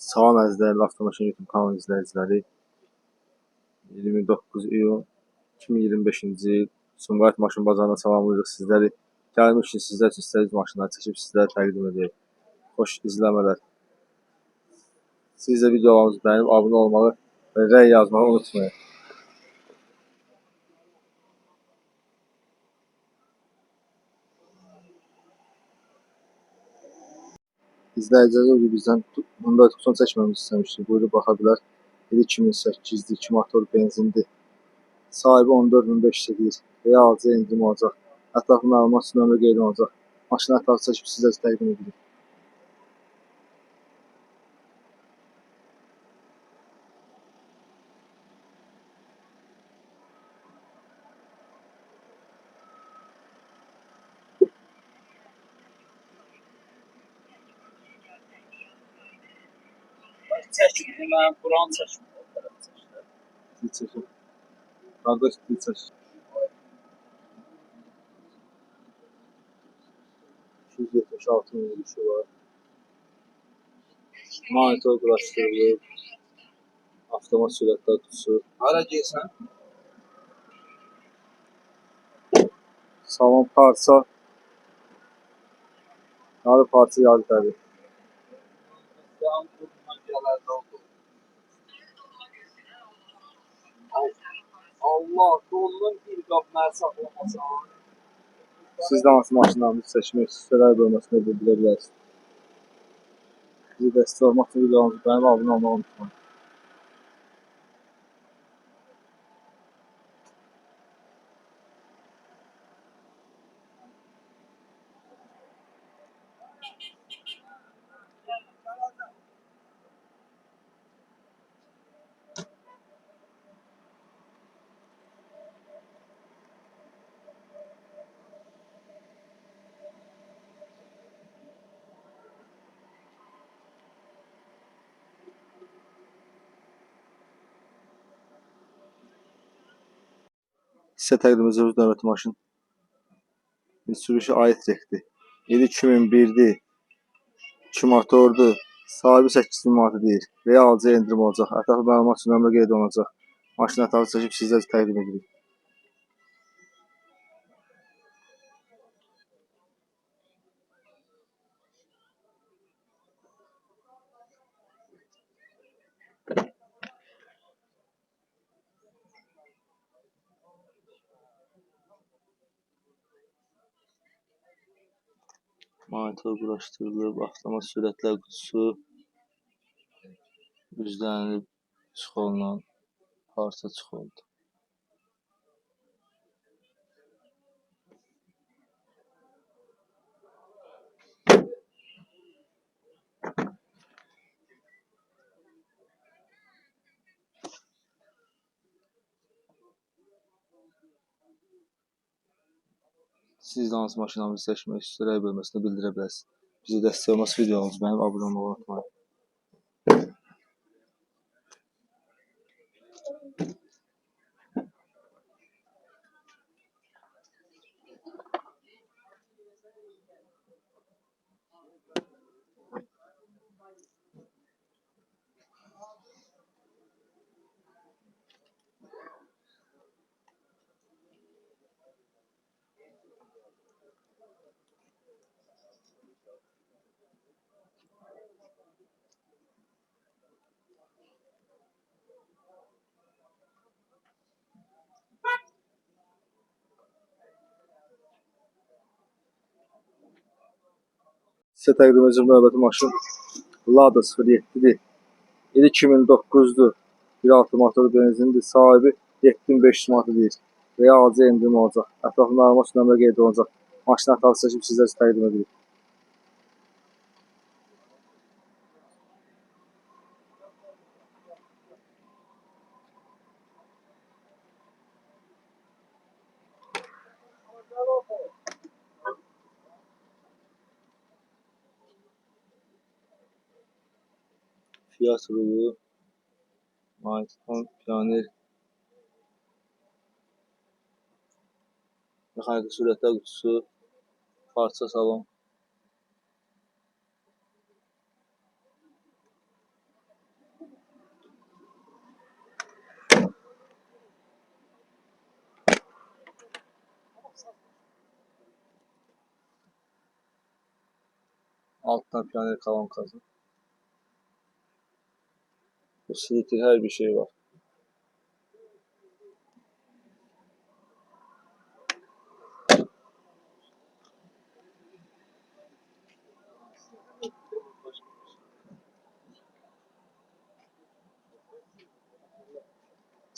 Salam əzizlər, Avtomaşın YouTube kanalı izləyiciləri. 29 iyun 2025-ci il Sumqayıt maşın bazarına salamlayırıq sizləri. Gəlmiş ki, sizlər üçün istədiyiniz maşınları çəkib sizlərə təqdim edək. Xoş izləmələr. Siz də videolarımızı bəyənib abunə olmağı və rəy yazmağı unutmayın. İzləyicilərimiz bizdən Hyundai Tucson çəkməmizi istəmişdir. Buyurub baxa bilər. 2008-dir, 2 motor benzindir. Sahibi 14.500 deyir. Real alıcıya indirim olacaq. Ətraflı məlumat üçün nömrə qeyd olunacaq. Maşını ətraflı çəkib sizlərə təqdim edirik. Çəkdim, mən buranı çəkdim. Dil çəkin. Qardaş dil çəkin. 276 min yürüyüşü var. Monitor quraşdırılıb. Avtomat sürətlər qutusu. Hara gəlsən? Salon parça. Yarı parça yarı dəri. Yan durma gələrdə oldu. Allah, donunun bir qap mənə saxlamasan. Siz də hansı maşınlarınızı seçmək istəyirlər bölməsində bildirə bilərsiniz. Bizi dəstək olmaq üçün videolarımızı bəyənib abunə olmağı unutmayın. Sizə təqdim edəcəyimiz növbəti maşın Mitsubishi i-Trek-dir. 2001-dir. 2 motordur. Sahibi 8 min manatı deyir. Real alıcıya indirim olacaq. Ətraflı məlumat üçün nömrə qeyd olunacaq. Maşını ətraflı çəkib sizlərə təqdim edirik. Monitor quraşdırılıb, avtomat sürətlər qutusu üzlənilib, çıxolunan parça çıxoldu. Siz də hansı maşınlarınızı seçmək istəyirlər bölməsində bildirə bilərsiniz. Bizi dəstək olması videolarımızı bəyənib abunə olmağı unutmayın. Sizə təqdim edəcəyim növbəti maşın Lada 07-dir. 2009-dur. 1.6 motor benzindir. Sahibi 7500 manatı deyir. Real alıcıya indirim olacaq. Ətraflı məlumat üçün nömrə qeyd olunacaq. Maşını ətraflı çəkib sizlərə təqdim edirik. Fiat rulu, Magnetron, Pioneer, mexaniki sürətlər qutusu, parça salon. Alttan piyoner kolonkası. Bu silitli her bir şey var.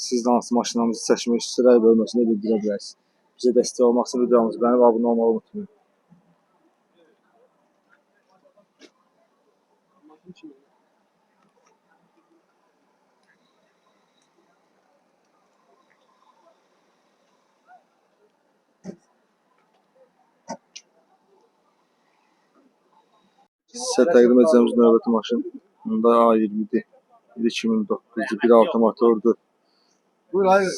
Siz də hansı maşınlarımızı seçmək istəyirlər bölməsində bildirə bilərsiniz. Bizə dəstək olmaq üçün videomuzu bəyənib abunə olmağı unutmayın. Sizə təqdim edəcəyimiz növbəti maşın Hyundai A20-dir. 2009-cu 1.6 motordur.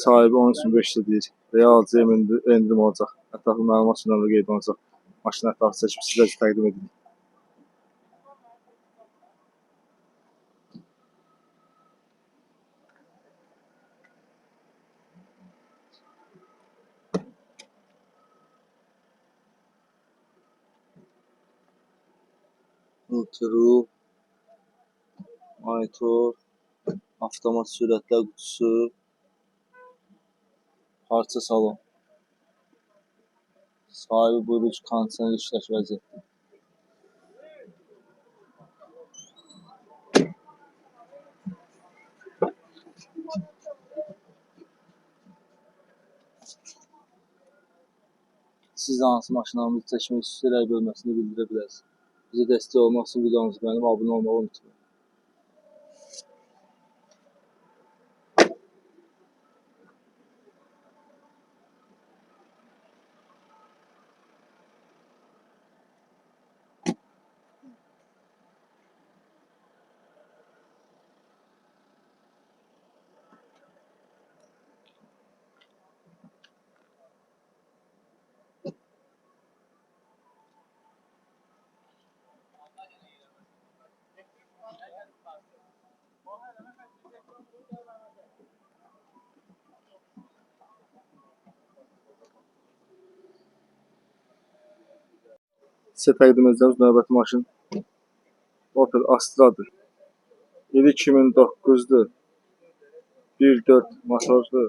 Sahibi 13.500 deyir. Real alıcıya endirim olacaq. Ətraflı məlumat üçün ömrə qeyd olunacaq. Maşın ətrafı çəkib sizə təqdim edilir. Multiroom, monitor, avtomat sürətlər qutusu, parça salon. Sahibi buyurucu kondisioner işləş vəziyyətdə. Siz də hansı maşınlarımızı çəkmək istəyirlər bölməsində bildirə bilərsiniz. Bizə dəstək olmaq üçün videomuzu bəyənib abunə olmağı unutmayın. Sizə təqdim edəcəyimiz növbəti maşın Opel Astra'dır. İli 2009'dur. 1.4 motorlu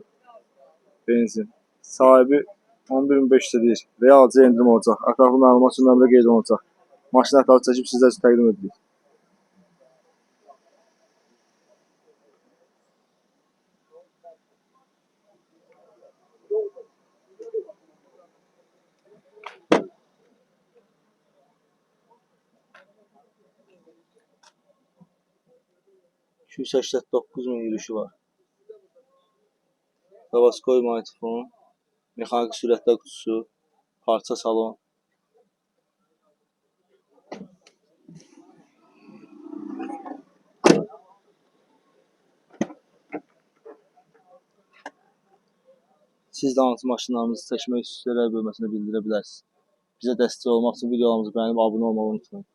benzin. Sahibi 11.500 deyir. Real alıcıya endirim olacaq. Ətraflı məlumat üçün ömrə qeyd olunacaq. Maşın ətrafı çəkib sizə təqdim edilir. $289.000 yürüyüşü var. Davaskoy mikrofon, mexaniki sürətlər qutusu, parça salon. Siz də hansı maşınlarımızı çəkmək istəyirlər bölməsində bildirə bilərsiniz. Bizə dəstək olmaq üçün videomuzu bəyənib abunə olmağı unutmayın.